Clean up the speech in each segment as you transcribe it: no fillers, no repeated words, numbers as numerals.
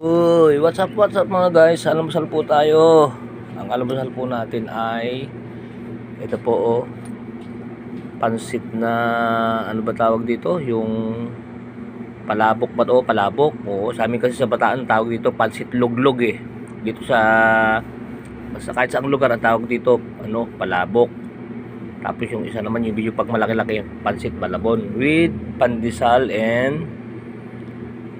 Uy, what's up mga guys? Almusal po tayo. Ang almusal po natin ay ito po pansit na ano ba tawag dito? Yung palabok ba to? Palabok. Oo, sa amin kasi sa Bataan tawag dito pansit luglog eh. Dito sa kahit saang lugar ang tawag dito ano, palabok. Tapos yung isa naman yung video pag malaki-laki pansit balabon with pandesal and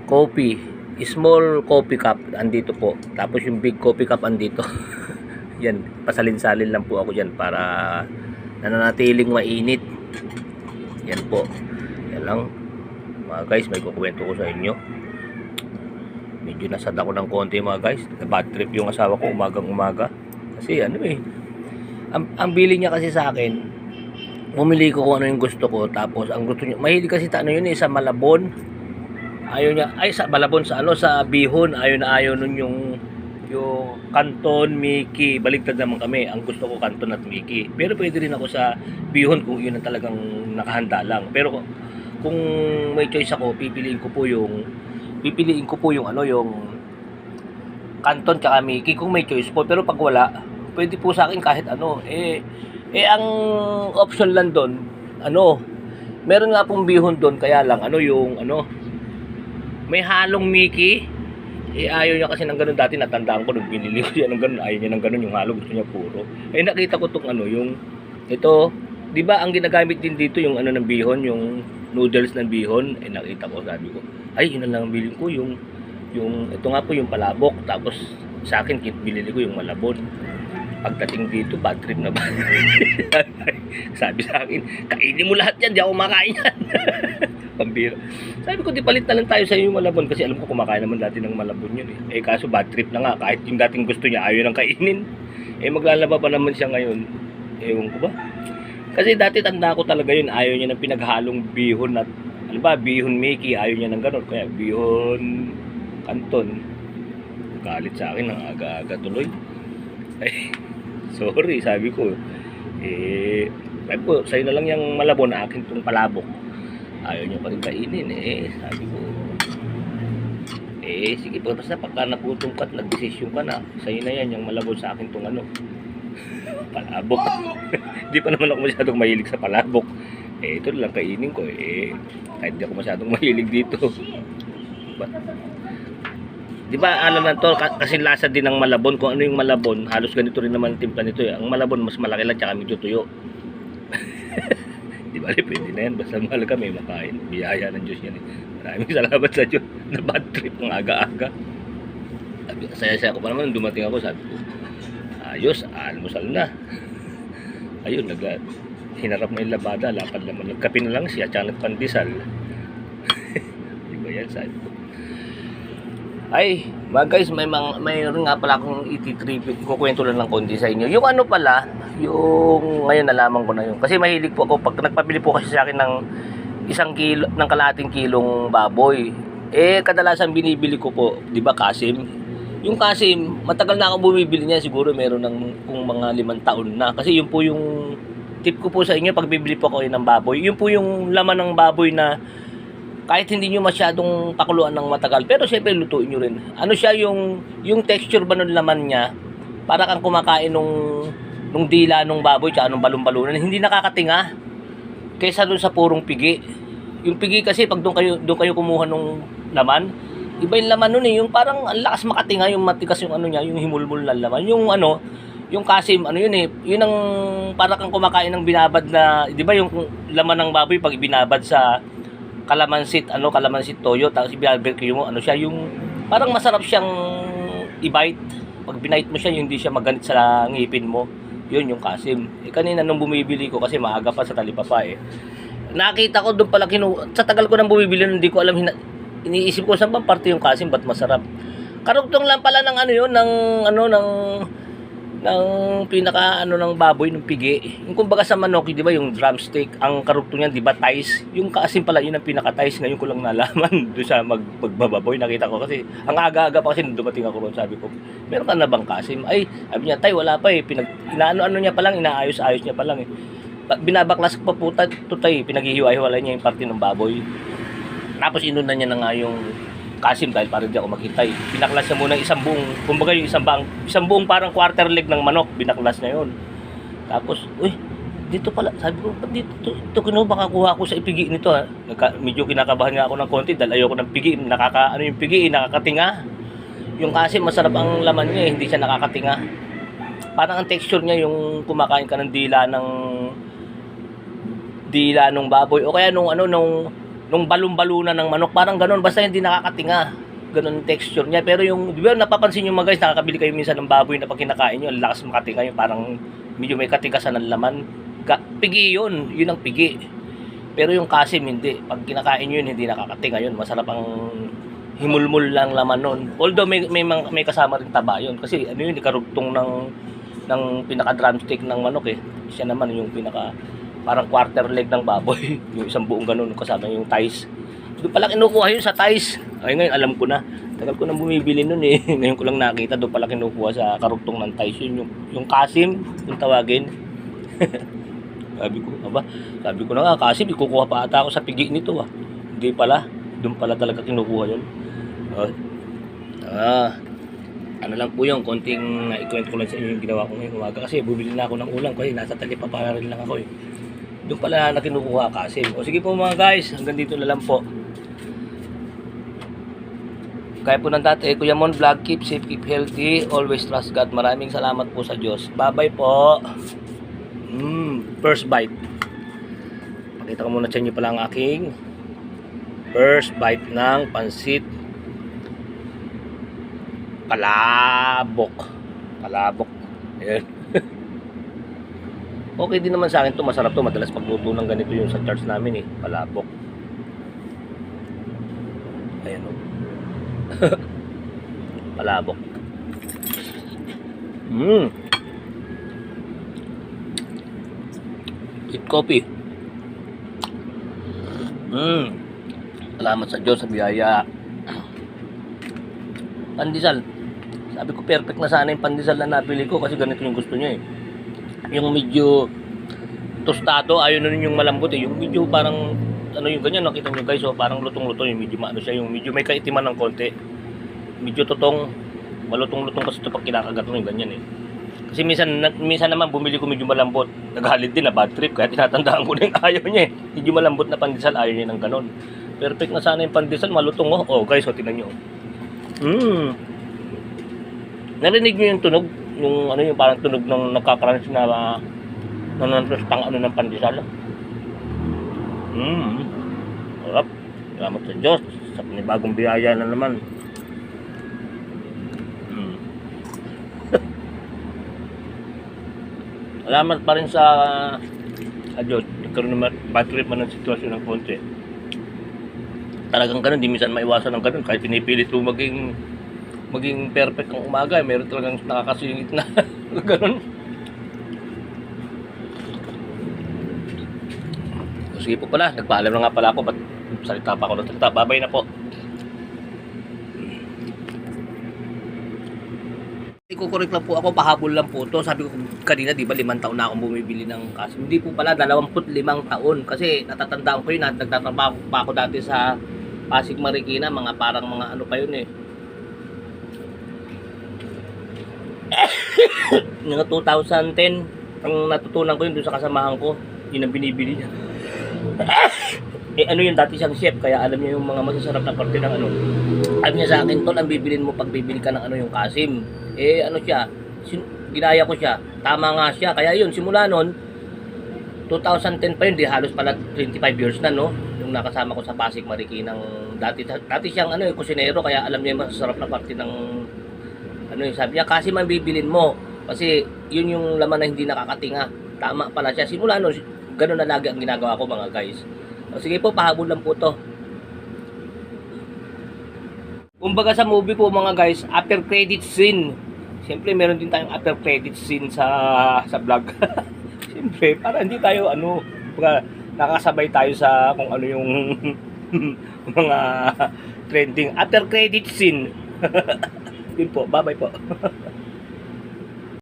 coffee. Small coffee cup andito po, tapos yung big coffee cup andito. Yan, pasalin-salin lang po ako dyan para nananatiling mainit. Yan po, yan lang mga guys, may kukwento ko sa inyo. Medyo nasad ako ng konti mga guys, bad trip yung asawa ko umagang umaga kasi ano eh, ang bili niya kasi sa akin, bumili ko kung ano yung gusto ko, tapos ang gusto niya, mahilig kasi ano yun eh, sa Malabon. Ayaw niya, ay sa Balabon, sa ano, sa Bihon, ayaw nun yung Canton, Mickey, baliktad naman kami. Ang gusto ko Canton at Mickey. Pero pwede rin ako sa Bihon kung yun ang talagang nakahanda lang. Pero kung may choice ako, pipiliin ko po yung ano, yung Canton tsaka Mickey kung may choice po. Pero pag wala, pwede po sa akin kahit ano. Ang option lang doon, ano, meron nga pong Bihon doon, kaya lang ano yung ano, may halong Mickey. Ayaw niya kasi ng ganun. Dati natandaan ko nung binili ko siya ng ganun, ayaw niya ng ganun yung halo, gusto niya puro. Nakita ko tong ano, yung ito, 'di ba ang ginagamit din dito yung ano ng Bihon, yung noodles ng Bihon. Nakita ko, sabi ko, ay yun na lang bilhin ko, yung ito nga po yung palabok. Tapos sa akin binili ko yung Malabon. Pagdating dito, bad trip na ba? Sabi sa akin, kainin mo lahat yan, di ako makain yan. Pambira. Sabi ko, di palit na lang tayo sa yung Malabon kasi alam ko kumakain naman dati ng Malabon yun eh. Kaso bad trip na nga, kahit yung dating gusto niya ayaw nang kainin. Maglalaba pa naman siya ngayon. Ewan ko ba? Kasi dati tanda ko talaga yun, ayaw niya ng pinaghalong Bihon at ano ba, Bihon Mickey, ayaw niya ng ganun. Kaya Bihon Canton. Galit sa akin ng aga-aga tuloy. Ay, sorry, sabi ko. Sabi ko, sa'yo na lang yung Malabon, akin tong palabok. Ayaw niya pa rin kainin sabi ko, sige po, basta pagka nagutom ka at nagdesisyon ka na, sa'yo na yan yung Malabon, sa akin tong ano, palabok. Hindi pa naman ako masyadong mahilig sa palabok. Ito lang kainin ko kahit di ako masyadong mahilig dito. Di ba ano lang to, kasi lasa din ng Malabon. Kung ano yung Malabon, halos ganito rin naman timpla nito Ang Malabon mas malaki lang, tsaka medyo tuyo. Di ba, pwede na yan, basta mahal kami makain. Biyaya ng Diyos yan Maraming salamat sa Diyos na bad trip ng aga-aga. Saya-saya ko pa naman, dumating ako, sabi ko, ayos, almusal na. Ayun, hinarap na yung labada, lapad naman, nagkape na lang siya, tsaka nagpandesal. Di ba yan, sabi ko. Ay, mga guys, mayroon nga pala akong iti-trip, kukwento lang ng konti sa inyo. Yung ano pala, yung ngayon nalaman ko na yun. Kasi mahilig po ako, pag nagpabili po kasi sa akin ng 1 kilo, ng kalahating kilong baboy. Kadalasan binibili ko po, di ba, Kasim? Yung Kasim, matagal na ako bumibili niya, siguro meron ng kung mga 5 taon na. Kasi yun po yung tip ko po sa inyo, pag bibili po ako ng baboy. Yun po yung laman ng baboy na kahit hindi nyo masyadong pakuluan ng matagal, pero syempre lutuin nyo rin. Ano siya, yung texture ba ng laman niya, para kang kumakain nung dila nung baboy tsaka nung balon-balunan, hindi nakakatinga kaysa doon sa purong pigi. Yung pigi kasi pag doon kayo kumuha nung laman, iba yung laman nun yung parang ang lakas makatinga, yung matikas yung ano niya, yung himulmul na laman. Yung ano, yung Kasim, ano yun yun ang para kang kumakain ng binabad na, di ba yung laman ng baboy pag binabad sa kalamansit toyo, tapos i-barbecue mo, ano siya, yung parang masarap siyang i-bite. Pag binite mo siya, hindi siya maganit sa ngipin mo. Yun yung Kasim. Kanina nung bumibili ko, kasi maaga pa sa Talipapa nakita ko doon pala, sa tagal ko nang bumibili, hindi ko alam, iniisip ko saan bang parte yung Kasim, ba't masarap. Karugtong lang pala ng ano yun, ng pinaka ng baboy, ng pigi. Yung kumbaga sa manok, di ba, yung drumstick, ang karugtong niyan, di ba, thighs. Yung Kasim pala, yun ang pinaka thighs. Ngayon ko lang nalaman doon sa magbababoy. Nakita ko kasi, ang aga-aga pa kasi nung dumating ako ron, sabi ko, meron ka na bang Kasim? Ay, sabi niya, tay, wala pa inaano niya pa lang, inaayos-ayos niya pa lang Binabaklas pa po tay, pinaghihiwa-hiwalay niya yung parte ng baboy. Tapos inunan niya na nga yung kasim dahil para hindi ako maghintay. Binaklas niya muna isang buong, kumbaga yung isang buong parang quarter leg ng manok, binaklas niya yun. Tapos, uy, dito pala, sabi ko, ba't dito, ito kino, baka kuha ko sa ipigi nito ha. Medyo kinakabahan nga ako ng konti dahil ayoko ng pigi, ano yung pigi, nakakatinga. Yung kasim, masarap ang laman niya hindi siya nakakatinga. Parang ang texture niya yung kumakain ka ng dila nung baboy o kaya nung balon-balunan ng manok, parang ganoon, basta hindi nakakatinga. Ganoon ang texture niya. Pero yung, di ba napapansin yung mga guys, nakakabili kayo minsan ng baboy na pag kinakain nyo, ang lakas makatinga yung parang medyo may katigasan ng laman. Pigi yun ang pigi. Pero yung kasim hindi. Pag kinakain nyo yun, hindi nakakatinga yun. Masarap ang himulmul lang laman nun. Although may kasama rin taba yun. Kasi ano yun, karugtong ng pinaka drumstick ng manok eh. Siya naman yung pinaka parang quarter leg ng baboy. Yung isang buong ganun kasama yung thighs. Doon pala kinukuha yun sa thighs. Ay ngayon alam ko na. Tagal ko nang bumibili nun eh. Ngayon ko lang nakita doon pala kinukuha sa karugtong ng thighs yun. Yung kasim, yung tawagin. Sabi ko na nga, kasim, ikukuha pa ata ako sa pigi nito ah. Hindi pala. Doon pala talaga kinukuha yun. Ano lang po yung konting ikwento ko lang sa inyo yung ginawa ko ngayong umaga kasi bumili na ako ng ulam kasi nasa Talipa para rin lang ako eh. Doon pala na kinukuha kasim. O sige po mga guys, hanggang dito na lang po. Kaya po ng dati, Kuya Mon Vlog, keep safe, keep healthy, always trust God. Maraming salamat po sa Diyos. Bye-bye po. First bite. Pakita ko muna sa inyo pala ang aking first bite ng pansit palabok. Ayan. Okay din naman sa akin to, masarap to. Madalas pagluto ng ganito yung sa church namin eh, palabok. Ayan o. Palabok. Eat coffee. Salamat sa Diyos sa biyaya. Pandesal. Sabi ko perfect na sana yung pandesal na napili ko kasi ganito yung gusto niya eh. Yung medyo tostado, ayaw na rin yung malambot eh. Yung medyo parang ano yung ganyan, nakita nyo guys, so parang lutong-lutong yung medyo maano siya, yung medyo may kaitiman ng konti. Medyo totong, malutong-lutong kasi ito pag kinakagat mo yung ganyan eh. Kasi minsan naman bumili ko medyo malambot. Naghalit din na bad trip kaya tinatandaan ko din ayaw niya eh. Medyo malambot na pandesal, ayaw niya ng ganon. Perfect na sana yung pandesal, malutong oh. Oh guys, so tingnan nyo. Narinig nyo yung tunog? Yung ano yung parang tunog ng nagkakrunch na nanantos pang ano ng pandesal. Sarap. Salamat sa Diyos. Sa panibagong biyaya na naman. Salamat pa rin sa Diyos. Nagkaroon naman bad trip man ng sitwasyon ng konti. Talagang ganun, di minsan maiwasan ng ganun. Kahit pinipilit mo maging perfect ang umaga, meron talagang nakakasingit na ganun. Sige po pala, nagpaalam na nga pala ako, ba't salita pa ako ng salita. Babay na po. Ikukorek lang po ako, pahabol lang po to. Sabi ko kanina, di ba 5 taon na akong bumibili ng kasim. Hindi po pala, 25 taon. Kasi natatandaan ko yun, nagtatrabaho pa ako dati sa Pasig Marikina, parang mga ano pa yun eh. Mga 2010, ang natutunan ko yun doon sa kasamahan ko, yun ang binibili niya. Ano yun, dati siyang chef, kaya alam niya yung mga masasarap na parte ng ano. Sabi niya sa akin, tol, ang bibilin mo pag bibili ka ng ano yung kasim. Ano siya, ginaya ko siya, tama nga siya, kaya yun, simula nun, 2010 pa yun, di halos pala 25 years na, no? Yung nakasama ko sa Pasig Marikina, dati siyang ano, kusinero, kaya alam niya yung masasarap na parte ng ano yung sabi niya, kasi man bibilin mo kasi yun yung laman na hindi nakakatinga. Tama pala siya. Simula nun, ganun na lagi ang ginagawa ko mga guys. O, sige po, pahabol lang po to. Kumbaga sa movie po mga guys, after credit scene. Siyempre meron din tayong after credit scene sa vlog. Siyempre para hindi tayo nakasabay tayo sa kung ano yung mga trending after credit scene. Yun po, bye-bye po.